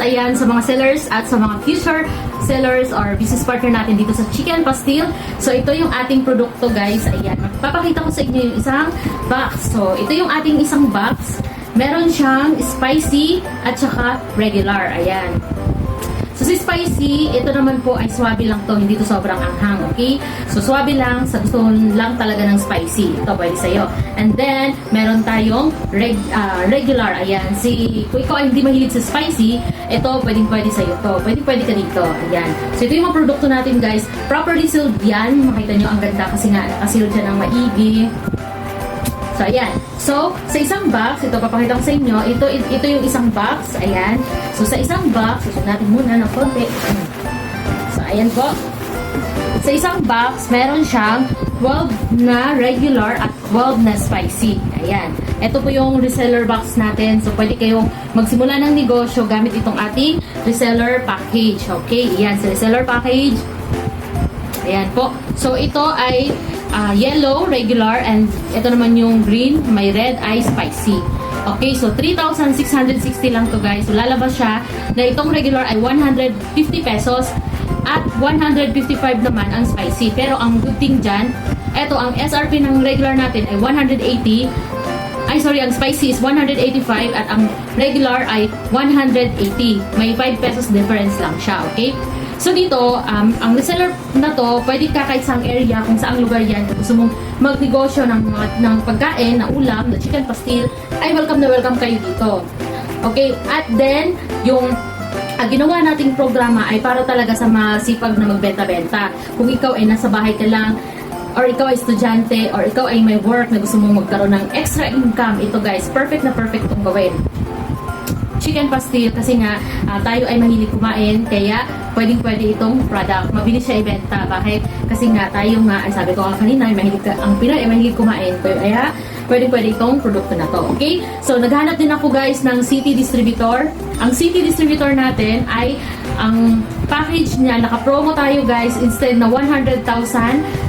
ayan, sa mga sellers at sa mga future sellers or business partner natin dito sa Chicken Pastil. So, ito yung ating produkto, guys. Ayan, magpapakita ko sa inyo yung isang box. So, ito yung ating isang box. Meron siyang spicy at saka regular. Ayan. So, si spicy, ito naman po ay swabe lang to, hindi to sobrang anghang, okay? So, swabe lang, sa gusto lang talaga ng spicy. Ito, pwede sa'yo. And then, meron tayong regular, ayan. Kung ikaw ay hindi mahilig sa spicy, ito, pwede sa'yo to. Pwede ka dito, ayan. So, ito yung mga produkto natin, guys. Properly sealed yan. Makita nyo, ang ganda kasi nga, nakasealed siya ng maigi. So, ayan. So, sa isang box, ito, papakita ko sa inyo, ito yung isang box, ayan. So, sa isang box, susunod natin muna ng konti. So, ayan po. Sa isang box, meron siyang 12 na regular at 12 na spicy. Ayan. Ito po yung reseller box natin. So, pwede kayong magsimula ng negosyo gamit itong ating reseller package. Okay, ayan, sa reseller package. Ayan po. So, ito ay yellow, regular, and ito naman yung green, may red ay spicy. Okay, so 3,660 lang to, guys. So, lalabas siya na itong regular ay 150 pesos at 155 naman ang spicy. Pero ang good thing dyan, ito, ang SRP ng regular natin ay 180. Ang spicy is 185 at ang regular ay 180. May 5 pesos difference lang siya, okay? So dito, ang reseller na to, pwede ka kahit saang area, kung saang lugar yan, kung gusto mong magnegosyo ng pagkain, na ulam, na chicken pastil, ay welcome na welcome kayo dito. Okay, at then, yung ginawa nating programa ay para talaga sa masipag na magbenta-benta. Kung ikaw ay nasa bahay ka lang, or ikaw ay estudyante, or ikaw ay may work na gusto mong magkaroon ng extra income, ito guys, perfect na perfect itong gawin. Chicken pastil kasi nga tayo ay mahilig kumain, kaya pwede itong product. Mabilis siya ibenta. Bakit? Kasi nga tayo nga, ay sabi ko nga kanina, ang Pinoy ay mahilig kumain. Kaya pwede itong produkto na to. Okay? So, naghanap din ako guys ng city distributor. Ang city distributor natin ay ang package niya, naka-promo tayo guys, instead na 100,000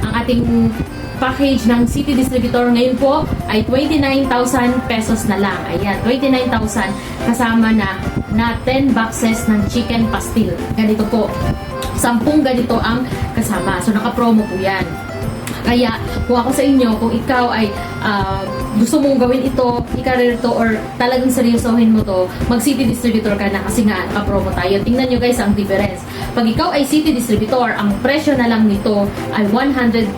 ang ating package ng city distributor ngayon po ay 29,000 pesos na lang. Ayan, 29,000 kasama na 10 boxes ng chicken pastil. Ganito po. 10 ganito ang kasama. So, naka-promo po yan. Kaya, kung ako sa inyo, kung ikaw ay gusto mong gawin ito, i-career to, or talagang seryosohin mo to, mag-city distributor ka na kasi nga, naka-promo tayo. Tingnan nyo guys ang difference. Pag ikaw ay city distributor, ang presyo na lang nito ay 130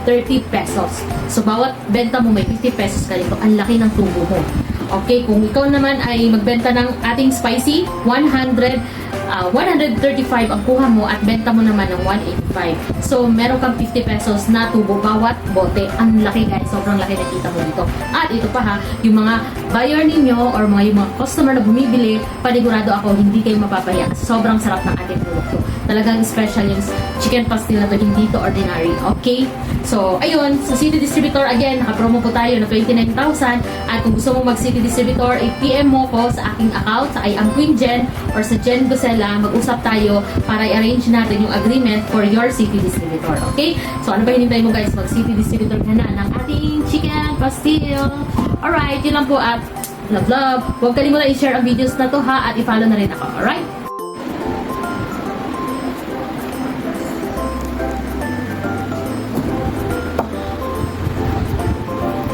pesos. So, bawat benta mo may 50 pesos ka dito. Ang laki ng tubo mo. Okay, kung ikaw naman ay magbenta ng ating spicy, 135 ang kuha mo at benta mo naman ng 185. So, meron kang 50 pesos na tubo bawat bote. Ang laki guys, sobrang laki nakita mo dito. At ito pa ha, yung mga buyer ninyo or yung mga customer na bumibili, panigurado ako hindi kayo mapapaya. Sobrang sarap ng ating produkto. Talagang special yung chicken pastil na to, hindi to ordinary. Okay? So, ayun, sa city distributor, again, naka-promo po tayo na 29,000. At kung gusto mo mag-city distributor, i-PM mo ko sa aking account, sa I am Queen Jen or sa Jen Gosela, mag-usap tayo para i-arrange natin yung agreement for your city distributor. Okay? So, ano ba hinintay mo guys? Mag-city distributor ka na ng ating chicken pastil. Alright, yun lang po at love. Huwag kalimutan i-share ang videos na to ha at i-follow na rin ako. Alright?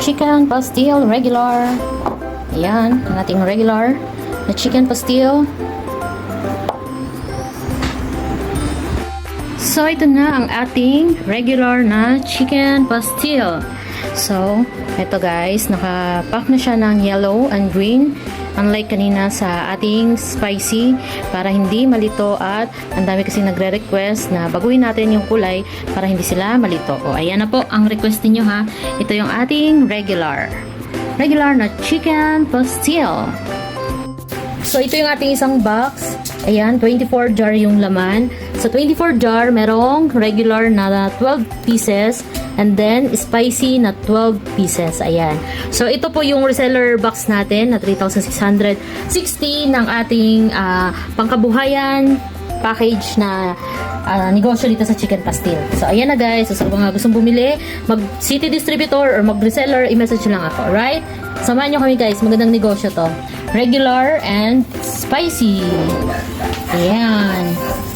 Chicken pastil regular. Ayan, ang ating regular na chicken pastil. So, ito na ang ating regular na chicken pastil. So, ito guys, nakapack na siya ng yellow and green. Unlike kanina sa ating spicy, para hindi malito at ang dami kasi nagre-request na baguhin natin yung kulay para hindi sila malito. O, ayan na po ang request niyo ha. Ito yung ating regular. Regular na chicken pastil. So, ito yung ating isang box. Ayan, 24 jar yung laman. Sa 24 jar, merong regular na 12 pieces. And then, spicy na 12 pieces. Ayan. So, ito po yung reseller box natin na 3,660 ng ating pangkabuhayan package na negosyo dito sa chicken pastil. So, ayan na guys. So, sa mga gustong bumili, mag-city distributor or mag-reseller, i-message lang ako. Alright? Samahan nyo kami guys. Magandang negosyo to. regular and spicy. Ayan.